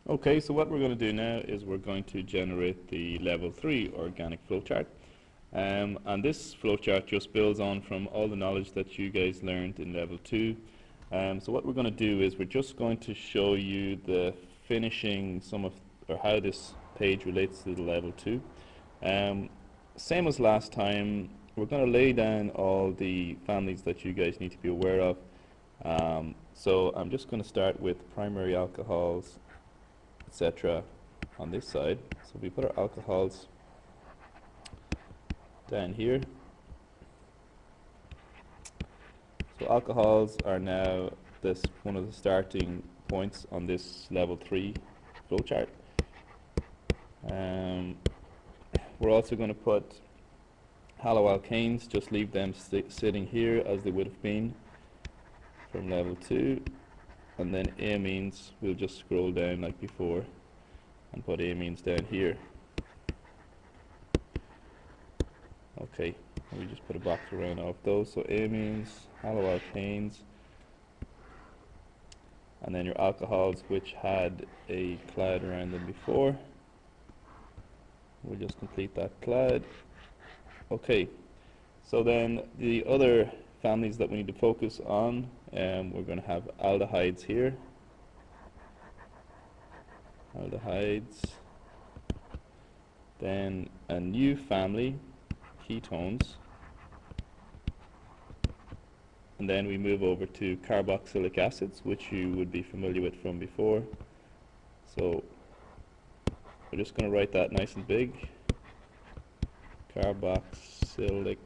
Okay, so what we're going to do now is we're going to generate the level 3 organic flowchart. And this flowchart just builds on from all the knowledge that you guys learned in level 2. So what we're going to do is we're just going to show you the finishing or how this page relates to the level 2. Same as last time, we're going to lay down all the families that you guys need to be aware of. So I'm just going to start with primary alcohols, etc. on this side. So we put our alcohols down here. So alcohols are now one of the starting points on this level 3 flowchart. We're also going to put haloalkanes, just leave them sitting here as they would have been from level 2. And then amines, we'll just scroll down like before and put amines down here. Okay, we just put a box around all of those. So amines, haloalkanes, and then your alcohols, which had a cloud around them before. We'll just complete that cloud. Okay, so then the other families that we need to focus on, we're going to have aldehydes here. Aldehydes. Then a new family, ketones. And then we move over to carboxylic acids, which you would be familiar with from before. So we're just going to write that nice and big. Carboxylic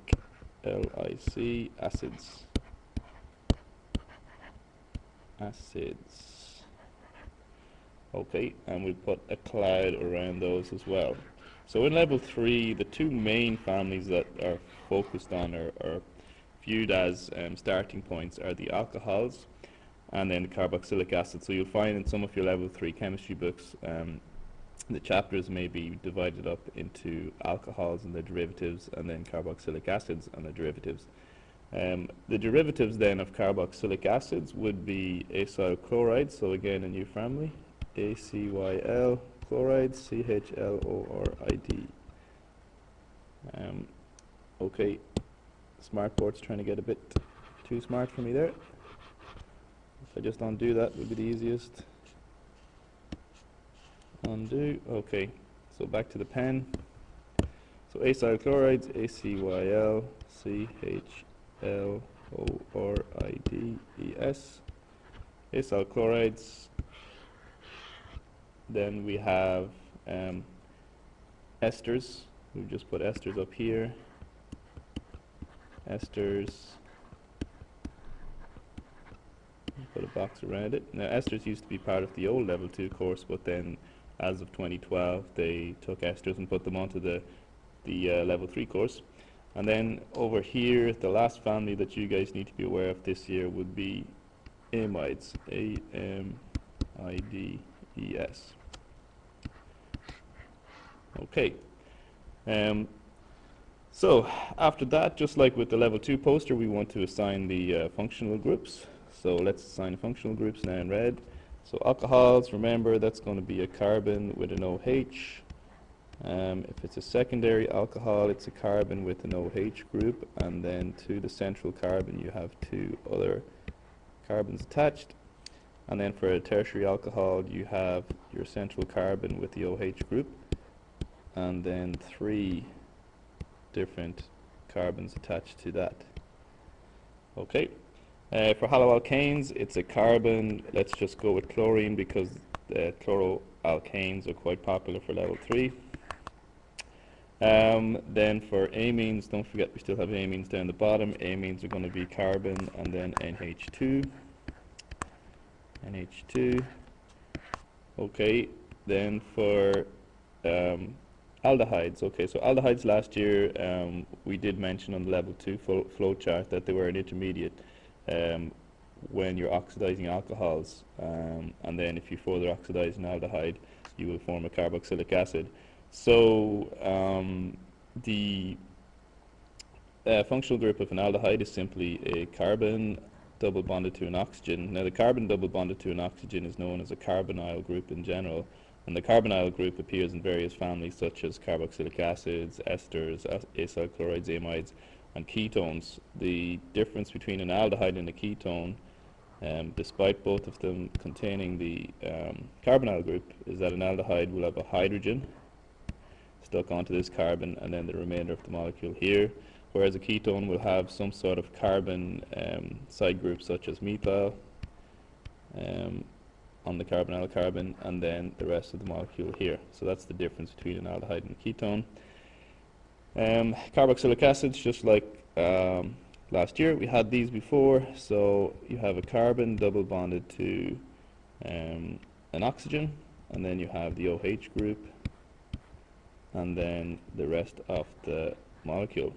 acids. Okay, and we put a cloud around those as well. So in level 3, the two main families that are focused on or viewed as starting points are the alcohols and then the carboxylic acids. So you'll find in some of your level 3 chemistry books the chapters may be divided up into alcohols and their derivatives, and then carboxylic acids and their derivatives. The derivatives then of carboxylic acids would be acyl chlorides, so again a new family, ACYL chlorides, CHLORID. Okay, Smartboard's trying to get a bit too smart for me there. If I just undo that would be the easiest. Undo. Okay, so back to the pen. So acyl chlorides, ACYL CHLORIDES. Acyl chlorides. Then we have esters. We've just put esters up here. Esters. Put a box around it. Now esters used to be part of the old level 2 course, but then as of 2012 they took esters and put them onto the level 3 course. And then over here, the last family that you guys need to be aware of this year would be amides, AMIDES. Okay. So after that, just like with the level 2 poster, we want to assign the functional groups. So let's assign functional groups now in red. So alcohols, remember that's going to be a carbon with an OH. If it's a secondary alcohol, it's a carbon with an OH group, and then to the central carbon you have 2 other carbons attached. And then for a tertiary alcohol you have your central carbon with the OH group, and then 3 different carbons attached to that. Okay. For haloalkanes, it's a carbon. Let's just go with chlorine because the chloroalkanes are quite popular for level 3. Then for amines, don't forget we still have amines down the bottom. Amines are going to be carbon and then NH2. Okay, then for aldehydes. Okay, so aldehydes last year we did mention on the level 2 flow chart that they were an intermediate when you're oxidizing alcohols, and then if you further oxidize an aldehyde you will form a carboxylic acid. So the functional group of an aldehyde is simply a carbon double bonded to an oxygen. Now the carbon double bonded to an oxygen is known as a carbonyl group in general, and the carbonyl group appears in various families such as carboxylic acids, esters, acyl chlorides, amides, and ketones. The difference between an aldehyde and a ketone, despite both of them containing the carbonyl group, is that an aldehyde will have a hydrogen stuck onto this carbon and then the remainder of the molecule here, whereas a ketone will have some sort of carbon side group such as methyl on the carbonyl carbon, and then the rest of the molecule here. So that's the difference between an aldehyde and a ketone. Carboxylic acids, just like last year, we had these before. So you have a carbon double bonded to an oxygen, and then you have the OH group, and then the rest of the molecule.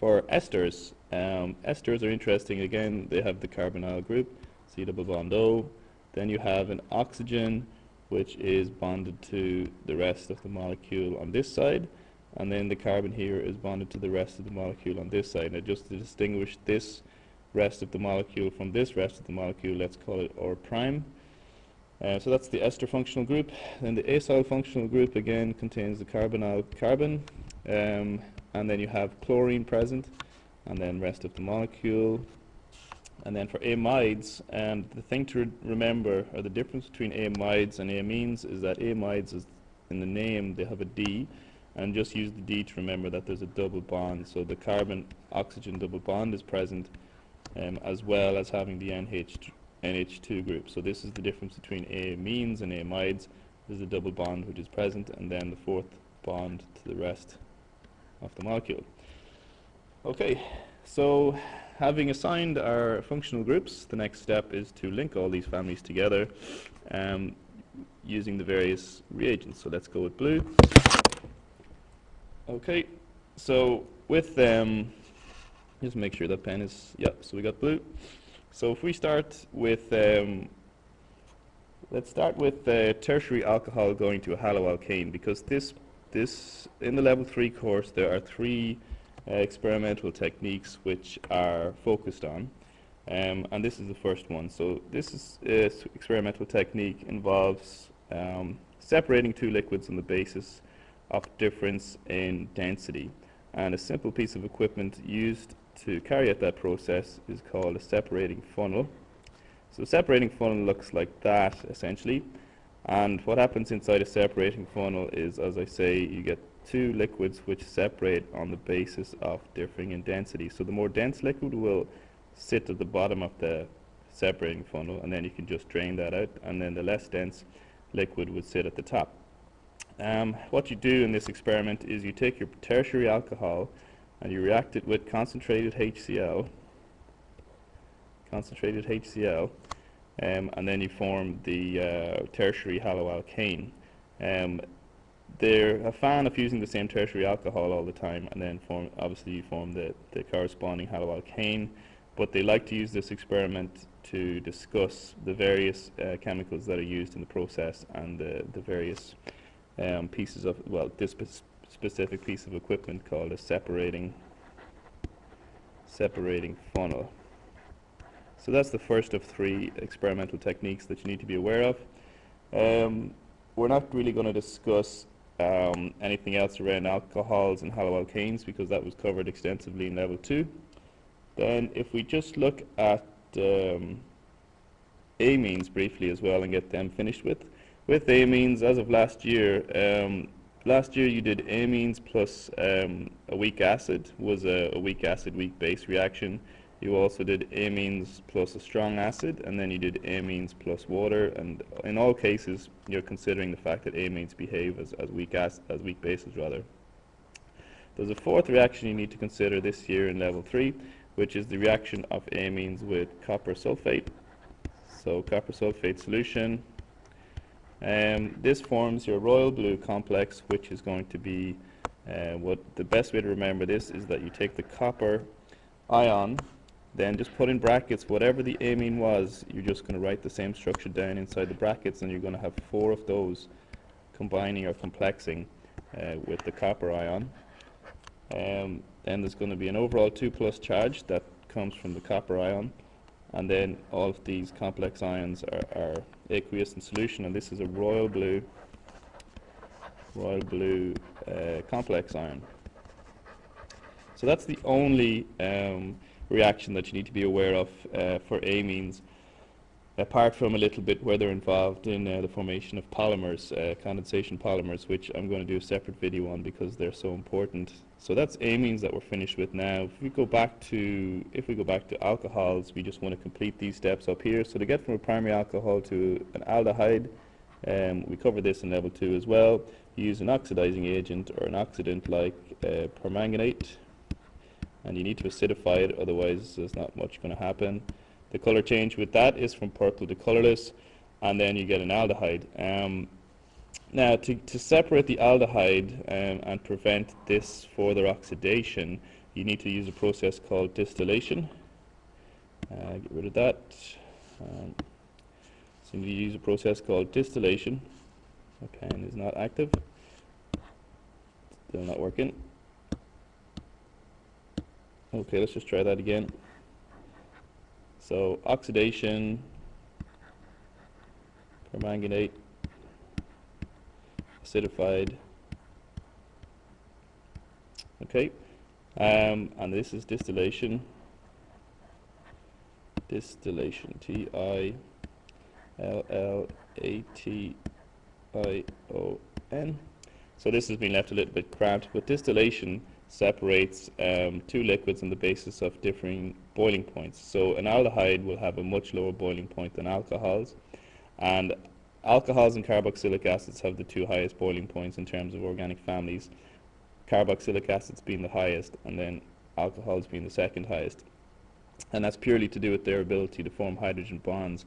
For esters, esters are interesting. Again, they have the carbonyl group, C double bond O. Then you have an oxygen, which is bonded to the rest of the molecule on this side, and then the carbon here is bonded to the rest of the molecule on this side. Now, just to distinguish this rest of the molecule from this rest of the molecule, let's call it R prime. So that's the ester functional group. Then the acyl functional group again contains the carbonyl carbon, and then you have chlorine present, and then rest of the molecule. And then for amides, the thing to remember, or the difference between amides and amines, is that amides, is in the name, they have a D, and just use the D to remember that there's a double bond. So the carbon-oxygen double bond is present, as well as having the NH2 group. So this is the difference between amines and amides. There's a double bond which is present, and then the fourth bond to the rest of the molecule. Okay, so having assigned our functional groups, the next step is to link all these families together using the various reagents. So let's go with blue. Okay, so with just make sure that pen is, so we got blue. So if we start with, let's start with tertiary alcohol going to a haloalkane, because this in the level 3 course there are 3 experimental techniques which are focused on, and this is the first one. So this experimental technique involves separating 2 liquids on the basis of difference in density, and a simple piece of equipment used to carry out that process is called a separating funnel. So a separating funnel looks like that essentially, and what happens inside a separating funnel is, as I say, you get 2 liquids which separate on the basis of differing in density. So the more dense liquid will sit at the bottom of the separating funnel, and then you can just drain that out, and then the less dense liquid would sit at the top. What you do in this experiment is you take your tertiary alcohol and you react it with concentrated HCl, and then you form the tertiary haloalkane. They're a fan of using the same tertiary alcohol all the time, and then obviously you form the corresponding haloalkane, but they like to use this experiment to discuss the various chemicals that are used in the process and the various pieces of, well, this specific piece of equipment called a separating funnel. So that's the first of 3 experimental techniques that you need to be aware of. We're not really going to discuss anything else around alcohols and haloalkanes, because that was covered extensively in level 2. Then if we just look at amines briefly as well and get them finished with amines, as of last year you did amines plus a weak acid, was a weak acid weak base reaction. You also did amines plus a strong acid, and then you did amines plus water, and in all cases you're considering the fact that amines behave as weak bases rather. There's a 4th reaction you need to consider this year in level 3, which is the reaction of amines with copper sulfate. So copper sulfate solution. This forms your royal blue complex, which is going to be, what the best way to remember this is that you take the copper ion, then just put in brackets whatever the amine was. You're just going to write the same structure down inside the brackets, and you're going to have 4 of those combining or complexing with the copper ion. Then there's going to be an overall 2+ charge that comes from the copper ion. and then all of these complex ions are aqueous in solution, and this is a royal blue complex ion. So that's the only reaction that you need to be aware of for amines, apart from a little bit where they're involved in the formation of polymers, condensation polymers, which I'm going to do a separate video on because they're so important. So that's amines that we're finished with now. If we go back to alcohols, we just want to complete these steps up here. So to get from a primary alcohol to an aldehyde, we cover this in level 2 as well. You use an oxidizing agent or an oxidant like permanganate, and you need to acidify it, otherwise there's not much going to happen. The color change with that is from purple to colorless, and then you get an aldehyde. Now, to separate the aldehyde and prevent this further oxidation, you need to use a process called distillation. Get rid of that. So you use a process called distillation. My pen is not active. Still not working. Okay, let's just try that again. So oxidation, permanganate, acidified. Okay, and this is distillation. Distillation, T-I-L-L-A-T-I-O-N. So this has been left a little bit cramped, but distillation separates two liquids on the basis of differing boiling points. So an aldehyde will have a much lower boiling point than alcohols, and alcohols and carboxylic acids have the two highest boiling points in terms of organic families, carboxylic acids being the highest and then alcohols being the second highest, and that's purely to do with their ability to form hydrogen bonds.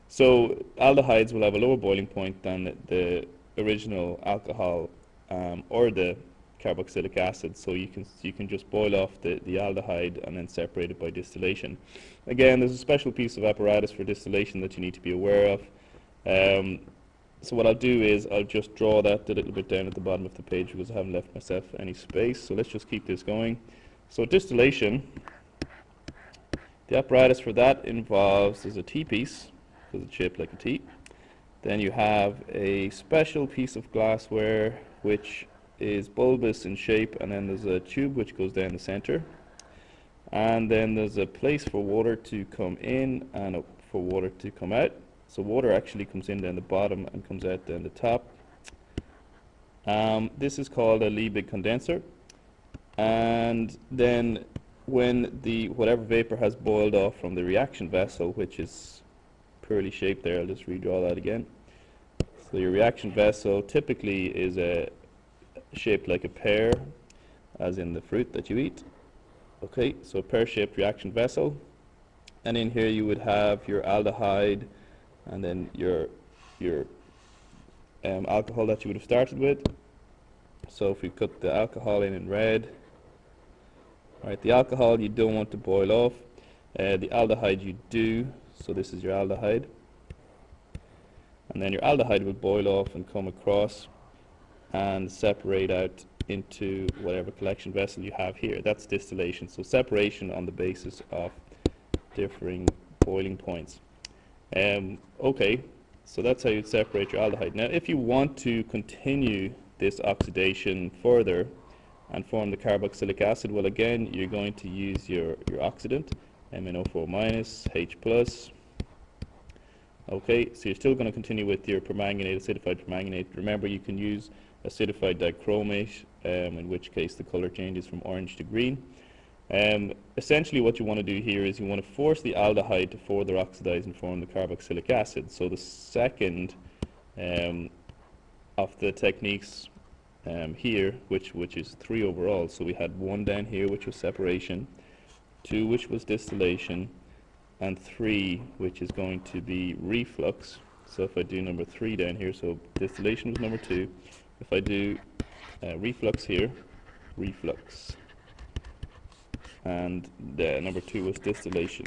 So aldehydes will have a lower boiling point than the original alcohol or the carboxylic acid, so you can just boil off the aldehyde and then separate it by distillation. Again, there's a special piece of apparatus for distillation that you need to be aware of. So what I'll do is I'll just draw that a little bit down at the bottom of the page because I haven't left myself any space. So let's just keep this going. So distillation, the apparatus for that involves, there's a T-piece because it's shaped like a T. Then you have a special piece of glassware which is bulbous in shape, and then there's a tube which goes down the center, and then there's a place for water to come in and for water to come out. So water actually comes in down the bottom and comes out down the top. This is called a Liebig condenser, and then when whatever vapor has boiled off from the reaction vessel, which is poorly shaped there, I'll just redraw that again. So your reaction vessel typically is shaped like a pear, as in the fruit that you eat. Okay, so a pear-shaped reaction vessel, and in here you would have your aldehyde and then your alcohol that you would have started with. So if we cut the alcohol in red, right, the alcohol you don't want to boil off, the aldehyde you do, so this is your aldehyde, and then your aldehyde will boil off and come across and separate out into whatever collection vessel you have here. That's distillation. So separation on the basis of differing boiling points. Okay, so that's how you'd separate your aldehyde. Now, if you want to continue this oxidation further and form the carboxylic acid, well, again, you're going to use your oxidant, MnO4-, H+. Okay, so you're still going to continue with your permanganate, acidified permanganate. Remember, you can use acidified dichromate, in which case the color changes from orange to green. Essentially what you want to do here is you want to force the aldehyde to further oxidize and form the carboxylic acid. So the second of the techniques here, which is 3 overall, so we had 1 down here which was separation, 2 which was distillation, and 3 which is going to be reflux. So if I do number 3 down here, so distillation was number 2. If I do reflux here, reflux, and number 2 was distillation.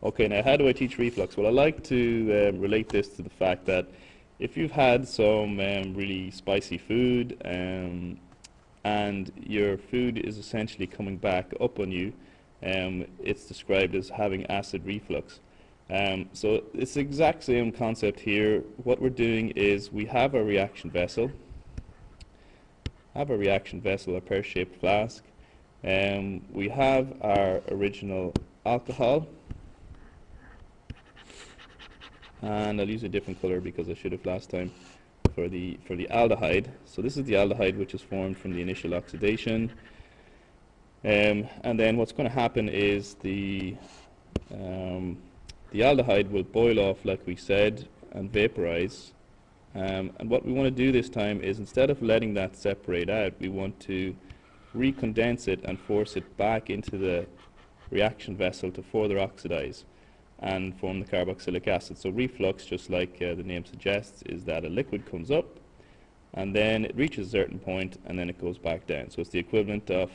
Okay, now how do I teach reflux? Well, I like to relate this to the fact that if you've had some really spicy food, and your food is essentially coming back up on you, it's described as having acid reflux. So it's the exact same concept here. What we're doing is we have a reaction vessel, a pear-shaped flask. We have our original alcohol, and I'll use a different color because I should have last time for the aldehyde. So this is the aldehyde, which is formed from the initial oxidation. And then what's going to happen is the aldehyde will boil off, like we said, and vaporize. And what we want to do this time is, instead of letting that separate out, we want to recondense it and force it back into the reaction vessel to further oxidize and form the carboxylic acid. So reflux, just like the name suggests, is that a liquid comes up and then it reaches a certain point and then it goes back down. So it's the equivalent of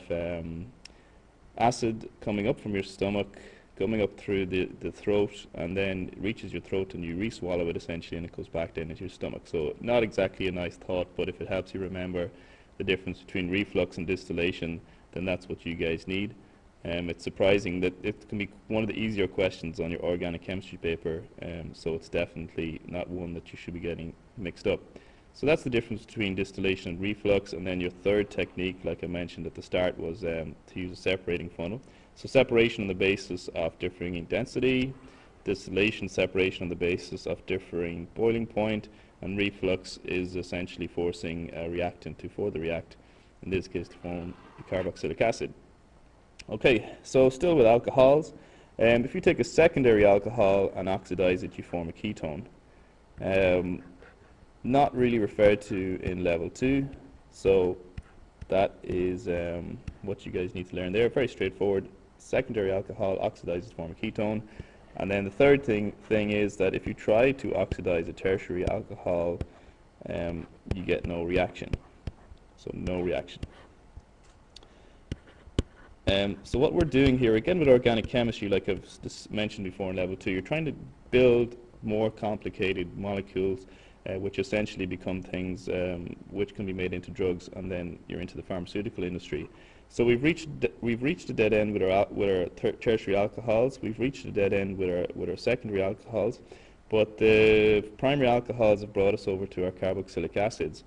acid coming up from your stomach, coming up through the throat, and then it reaches your throat and you re-swallow it essentially, and it goes back down into your stomach. So not exactly a nice thought, but if it helps you remember the difference between reflux and distillation, then that's what you guys need. It's surprising that it can be one of the easier questions on your organic chemistry paper, so it's definitely not one that you should be getting mixed up. So that's the difference between distillation and reflux. And then your third technique, like I mentioned at the start, was to use a separating funnel. So separation on the basis of differing density, distillation separation on the basis of differing boiling point, and reflux is essentially forcing a reactant to further react, in this case to form the carboxylic acid. Okay, so still with alcohols, if you take a secondary alcohol and oxidize it, you form a ketone. Not really referred to in level 2, so that is what you guys need to learn there. Very straightforward. Secondary alcohol oxidizes to form a ketone. And then the third thing is that if you try to oxidize a tertiary alcohol, you get no reaction. So no reaction. So what we're doing here, again with organic chemistry, like I've mentioned before in level 2, you're trying to build more complicated molecules, which essentially become things which can be made into drugs, and then you're into the pharmaceutical industry. So we've reached a dead end with our tertiary alcohols. We've reached a dead end with our secondary alcohols, but the primary alcohols have brought us over to our carboxylic acids.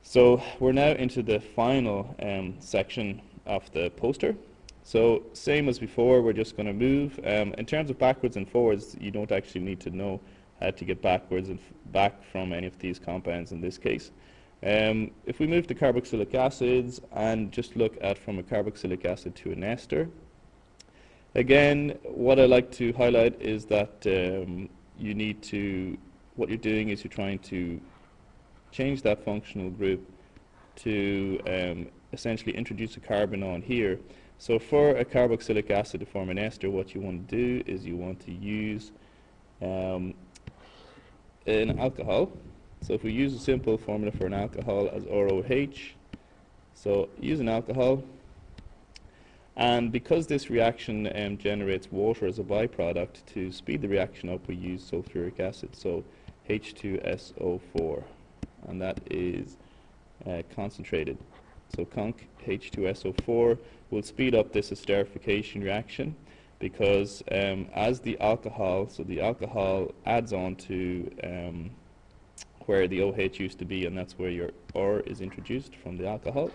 So we're now into the final section of the poster. So same as before, we're just going to move. In terms of backwards and forwards, you don't actually need to know how to get backwards and back from any of these compounds in this case. If we move to carboxylic acids and just look at from a carboxylic acid to an ester, again, what I like to highlight is that what you're doing is you're trying to change that functional group to essentially introduce a carbon on here. So for a carboxylic acid to form an ester, what you want to do is you want to use an alcohol. So if we use a simple formula for an alcohol as ROH, so use an alcohol, and because this reaction generates water as a byproduct, to speed the reaction up we use sulfuric acid, so H2SO4, and that is concentrated. So conc H2SO4 will speed up this esterification reaction, because as the alcohol, so the alcohol adds on to where the OH used to be, and that's where your R is introduced from the alcohol.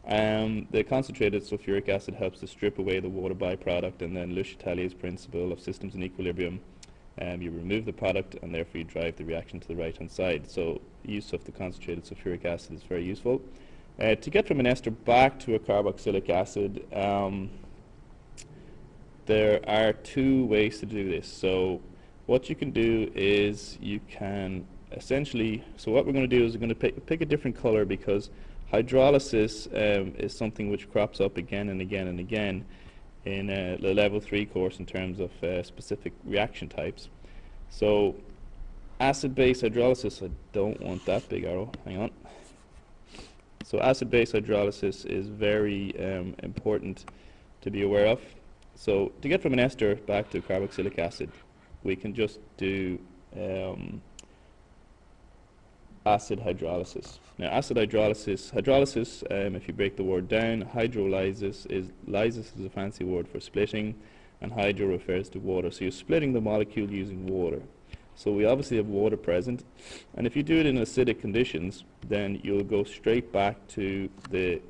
The concentrated sulfuric acid helps to strip away the water byproduct, and then Le Chatelier's principle of systems in equilibrium, you remove the product and therefore you drive the reaction to the right hand side. So the use of the concentrated sulfuric acid is very useful. To get from an ester back to a carboxylic acid, there are two ways to do this. So what you can do is you can essentially, so what we're going to do is we're going to pick a different color, because hydrolysis is something which crops up again and again and again in the level 3 course in terms of specific reaction types. So acid-base hydrolysis, I don't want that big arrow, hang on. So acid-base hydrolysis is very important to be aware of. So to get from an ester back to carboxylic acid, we can just do acid hydrolysis. Now, acid hydrolysis, if you break the word down, hydrolysis is, lysis is a fancy word for splitting, and hydro refers to water. So you're splitting the molecule using water. So we obviously have water present, and if you do it in acidic conditions, then you'll go straight back to the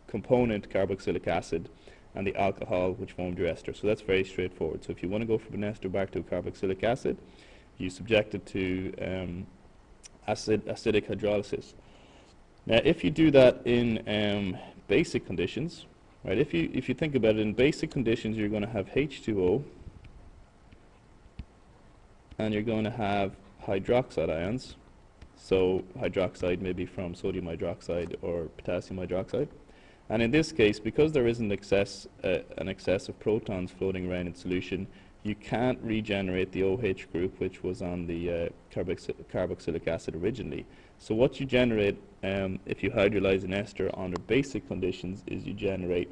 component carboxylic acid and the alcohol which formed your ester. So that's very straightforward. So if you want to go from an ester back to a carboxylic acid, you subject it to acidic hydrolysis. Now, if you do that in basic conditions, right? If you think about it, in basic conditions, you're going to have H2O, and you're going to have hydroxide ions. So hydroxide may be from sodium hydroxide or potassium hydroxide. And in this case, because there is an excess of protons floating around in solution, you can't regenerate the OH group, which was on the carboxylic acid originally. So what you generate if you hydrolyze an ester under basic conditions is you generate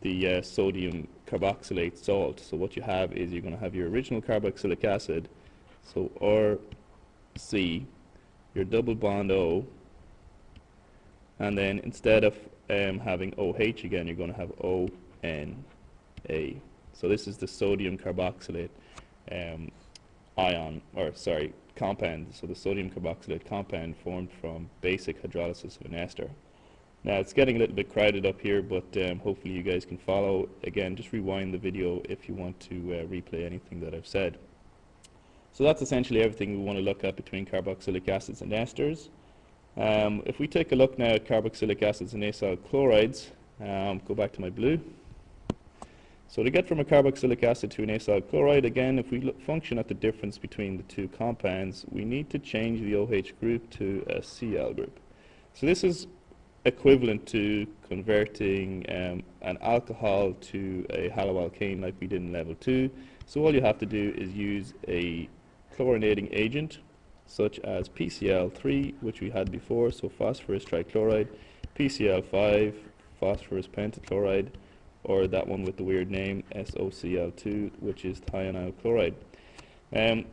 the sodium carboxylate salt. So what you have is you're going to have your original carboxylic acid, so RC, your double bond O, and then instead of having OH again, you're going to have ONA. So this is the sodium carboxylate compound. So the sodium carboxylate compound formed from basic hydrolysis of an ester. Now it's getting a little bit crowded up here, but hopefully you guys can follow. Again, just rewind the video if you want to replay anything that I've said. So that's essentially everything we want to look at between carboxylic acids and esters. If we take a look now at carboxylic acids and acyl chlorides, go back to my blue. So to get from a carboxylic acid to an acyl chloride, again, if we function at the difference between the two compounds, we need to change the OH group to a Cl group. So this is equivalent to converting an alcohol to a haloalkane like we did in level 2. So all you have to do is use a chlorinating agent such as PCl3, which we had before, so phosphorus trichloride, PCl5, phosphorus pentachloride, or that one with the weird name, SOCl2, which is thionyl chloride.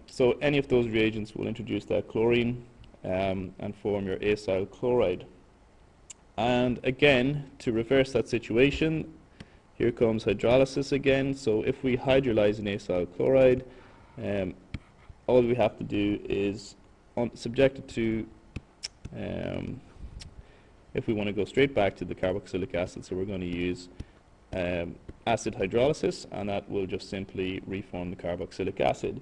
So any of those reagents will introduce that chlorine and form your acyl chloride. And again, to reverse that situation, here comes hydrolysis again. So if we hydrolyze an acyl chloride, all we have to do is subject it to, if we want to go straight back to the carboxylic acid, so we're going to use acid hydrolysis, and that will just simply reform the carboxylic acid.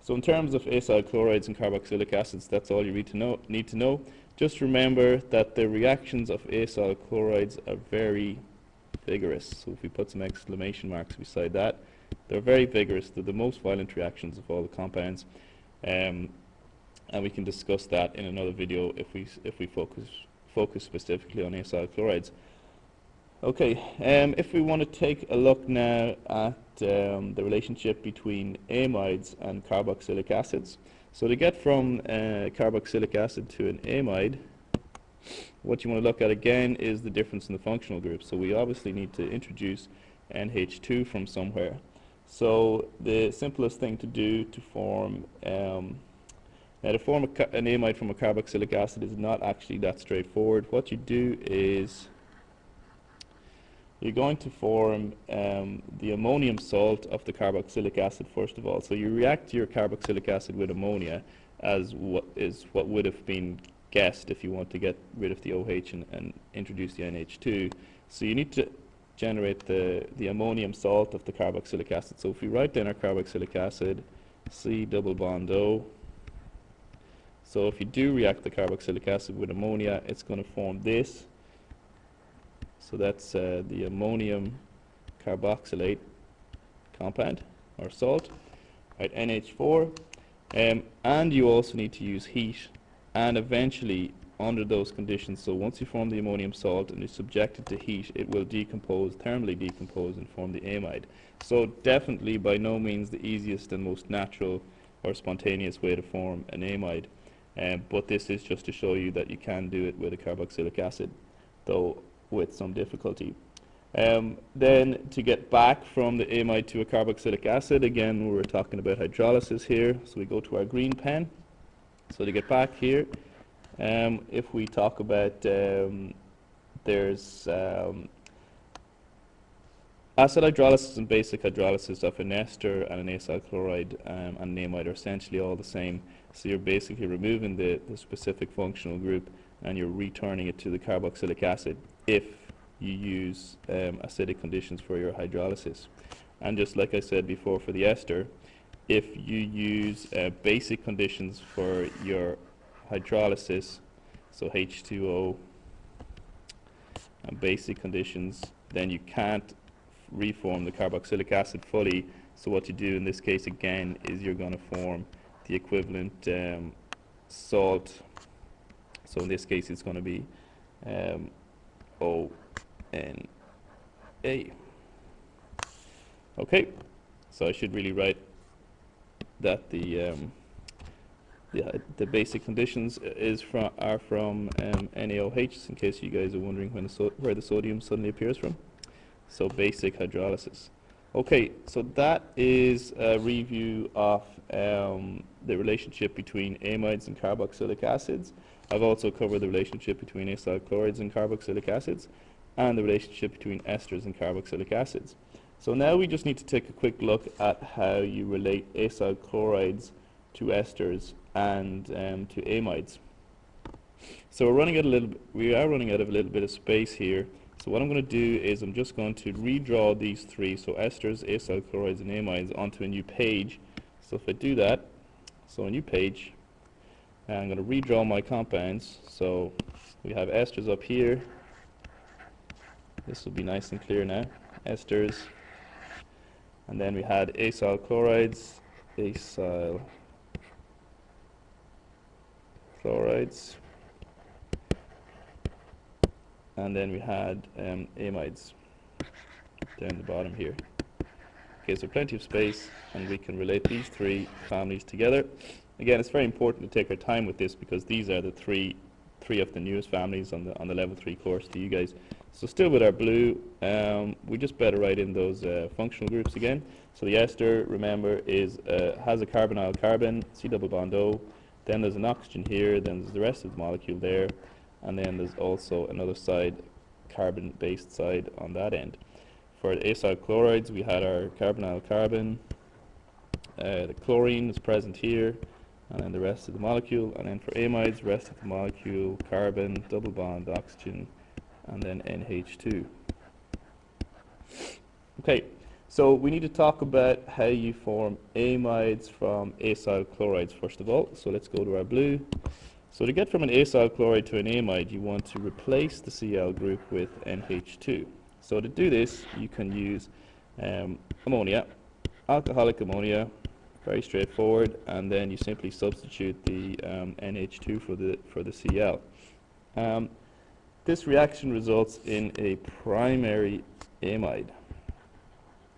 So in terms of acyl chlorides and carboxylic acids, that's all you need to know. Just remember that the reactions of acyl chlorides are very vigorous. So if we put some exclamation marks beside that, they're very vigorous. They're the most violent reactions of all the compounds, and we can discuss that in another video if we focus specifically on acyl chlorides. Okay, if we want to take a look now at the relationship between amides and carboxylic acids. So to get from carboxylic acid to an amide, what you want to look at again is the difference in the functional group. So we obviously need to introduce NH2 from somewhere. So the simplest thing to do to form an amide from a carboxylic acid is not actually that straightforward. What you do is you're going to form the ammonium salt of the carboxylic acid first of all. So you react your carboxylic acid with ammonia as what would have been guessed if you want to get rid of the OH and introduce the NH2. So you need to generate the ammonium salt of the carboxylic acid. So if we write down our carboxylic acid, C double bond O. So if you do react the carboxylic acid with ammonia, it's going to form this. So that's the ammonium carboxylate compound or salt, right? NH4, and you also need to use heat, and eventually under those conditions, so once you form the ammonium salt and you subject it to heat, it will decompose, thermally decompose, and form the amide. So definitely by no means the easiest and most natural or spontaneous way to form an amide, but this is just to show you that you can do it with a carboxylic acid, though with some difficulty. Then to get back from the amide to a carboxylic acid, again we were talking about hydrolysis here, so we go to our green pen. So to get back here, If we talk about, there's acid hydrolysis and basic hydrolysis of an ester and an acyl chloride and an amide are essentially all the same. So you're basically removing the specific functional group and you're returning it to the carboxylic acid if you use acidic conditions for your hydrolysis. And just like I said before for the ester, if you use basic conditions for your hydrolysis, so H2O and basic conditions, then you can't reform the carboxylic acid fully. So what you do in this case again is you're going to form the equivalent salt. So in this case it's going to be ONA. Okay, so I should really write that the basic conditions are from NaOH, in case you guys are wondering where the sodium suddenly appears from. So basic hydrolysis. Okay, so that is a review of the relationship between amides and carboxylic acids. I've also covered the relationship between acyl chlorides and carboxylic acids, and the relationship between esters and carboxylic acids. So now we just need to take a quick look at how you relate acyl chlorides to esters and to amides. So we are running out of a little bit of space here. So what I'm going to do is I'm just going to redraw these three, so esters, acyl chlorides, and amides, onto a new page. So if I do that, so a new page, and I'm going to redraw my compounds. So we have esters up here. This will be nice and clear now. Esters. And then we had acyl chlorides, and then we had amides down the bottom here. Okay, so plenty of space, and we can relate these three families together. Again, it's very important to take our time with this because these are the three of the newest families on the level 3 course to you guys. So still with our blue, we just better write in those functional groups again. So the ester, remember, has a carbonyl carbon, C double bond O. Then there's an oxygen here. Then there's the rest of the molecule there, and then there's also another side, carbon-based side on that end. For the acyl chlorides, we had our carbonyl carbon. The chlorine is present here, and then the rest of the molecule. And then for amides, rest of the molecule, carbon, double bond, oxygen, and then NH2. Okay, so we need to talk about how you form amides from acyl chlorides first of all. So let's go to our blue. So to get from an acyl chloride to an amide, you want to replace the Cl group with NH2. So to do this, you can use ammonia, alcoholic ammonia, very straightforward, and then you simply substitute the NH2 for the Cl. This reaction results in a primary amide.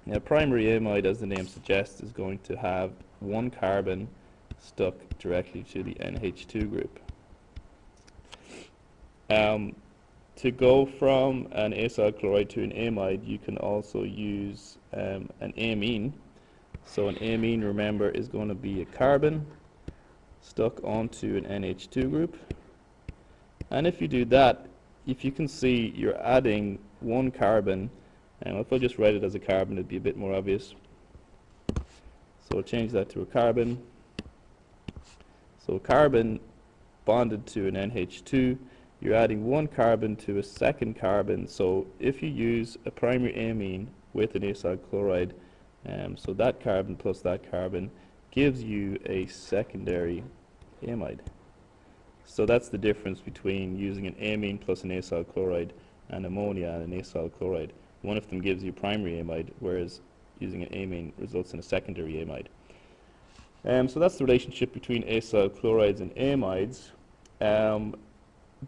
Now, primary amide, as the name suggests, is going to have one carbon stuck directly to the NH2 group. To go from an acyl chloride to an amide, you can also use an amine. So an amine, remember, is going to be a carbon stuck onto an NH2 group. And if you do that, if you can see, you're adding one carbon. And if I just write it as a carbon, it'd be a bit more obvious. So I'll change that to a carbon. So a carbon bonded to an NH2, you're adding one carbon to a second carbon. So if you use a primary amine with an acyl chloride, so that carbon plus that carbon gives you a secondary amide. So that's the difference between using an amine plus an acyl chloride and ammonia and an acyl chloride. One of them gives you primary amide, whereas using an amine results in a secondary amide. So that's the relationship between acyl chlorides and amides.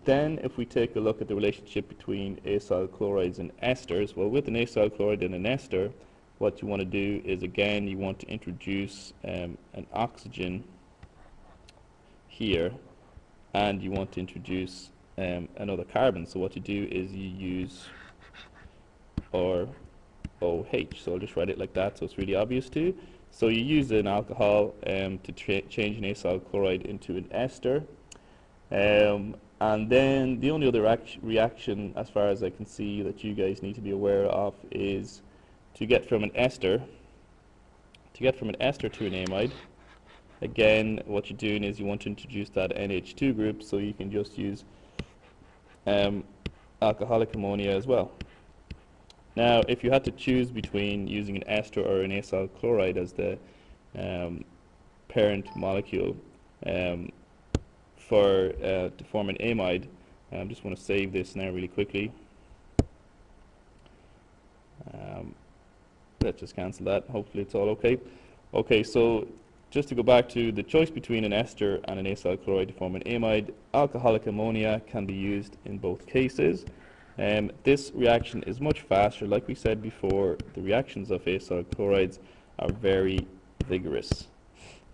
Then if we take a look at the relationship between acyl chlorides and esters, well, with an acyl chloride and an ester, what you want to do is, again, you want to introduce an oxygen here, and you want to introduce another carbon. So what you do is you use OH. So I'll just write it like that so it's really obvious too. So you use an alcohol to change an acyl chloride into an ester. And then the only other reaction, as far as I can see, that you guys need to be aware of is to get from an ester to an amide. Again, what you're doing is you want to introduce that NH2 group, so you can just use alcoholic ammonia as well. Now, if you had to choose between using an ester or an acyl chloride as the parent molecule to form an amide, I just want to save this now really quickly. Let's just cancel that. Hopefully it's all okay. Okay, so just to go back to the choice between an ester and an acyl chloride to form an amide, alcoholic ammonia can be used in both cases. This reaction is much faster. Like we said before, the reactions of acyl chlorides are very vigorous,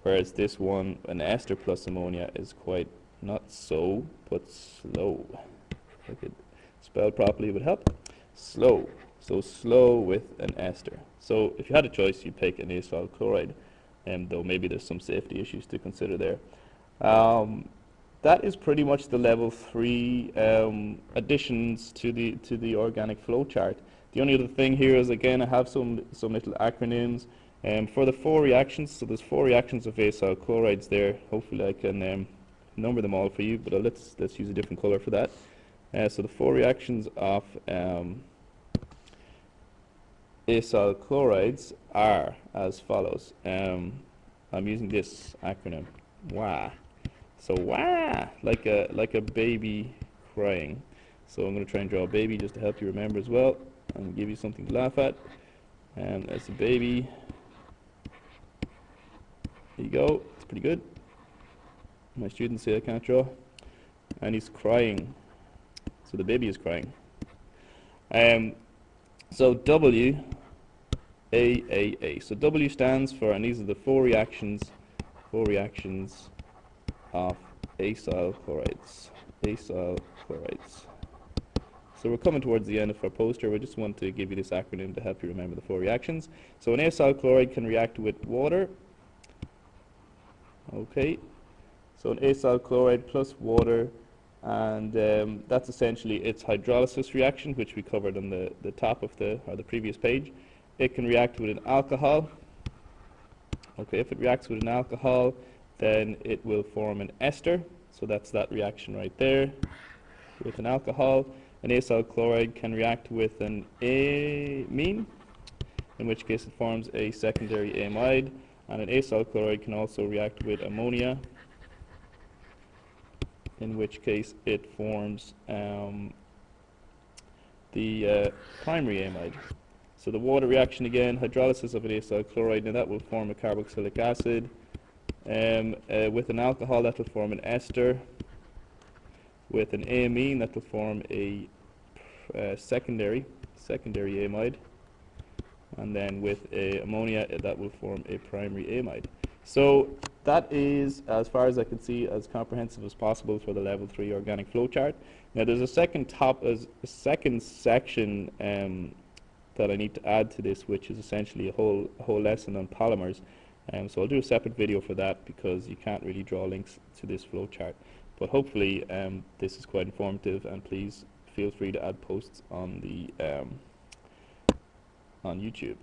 whereas this one, an ester plus ammonia, is quite not so, but slow. If I could spell properly, it would help. Slow. So slow with an ester. So if you had a choice, you'd pick an acyl chloride, though maybe there's some safety issues to consider there. That is pretty much the level 3 additions to the organic flow chart. The only other thing here is, again, I have some little acronyms for the 4 reactions. So there's 4 reactions of acyl chlorides there. Hopefully I can number them all for you, but let's use a different color for that. So the 4 reactions of acyl chlorides are as follows. I'm using this acronym, WA. So WA, like a baby crying. So I'm going to try and draw a baby just to help you remember as well, and give you something to laugh at. And that's a baby. There you go. It's pretty good. My students say I can't draw, and he's crying. So the baby is crying. So W, A. So W stands for, and these are the 4 reactions of acyl chlorides. Acyl chlorides. So we're coming towards the end of our poster. We just want to give you this acronym to help you remember the 4 reactions. So an acyl chloride can react with water. Okay. So an acyl chloride plus water, and that's essentially its hydrolysis reaction, which we covered on the top of the previous page. It can react with an alcohol. Okay, if it reacts with an alcohol, then it will form an ester. So that's that reaction right there with an alcohol. An acyl chloride can react with an amine, in which case it forms a secondary amide. And an acyl chloride can also react with ammonia, in which case it forms the primary amide. So the water reaction again, hydrolysis of an acyl chloride, and that will form a carboxylic acid. With an alcohol, that will form an ester. With an amine, that will form a secondary amide. And then with ammonia, that will form a primary amide. So that is, as far as I can see, as comprehensive as possible for the level 3 organic flow chart. Now there's a second section that I need to add to this, which is essentially a whole lesson on polymers. So I'll do a separate video for that, because you can't really draw links to this flow chart. But hopefully this is quite informative, and please feel free to add posts on the on YouTube.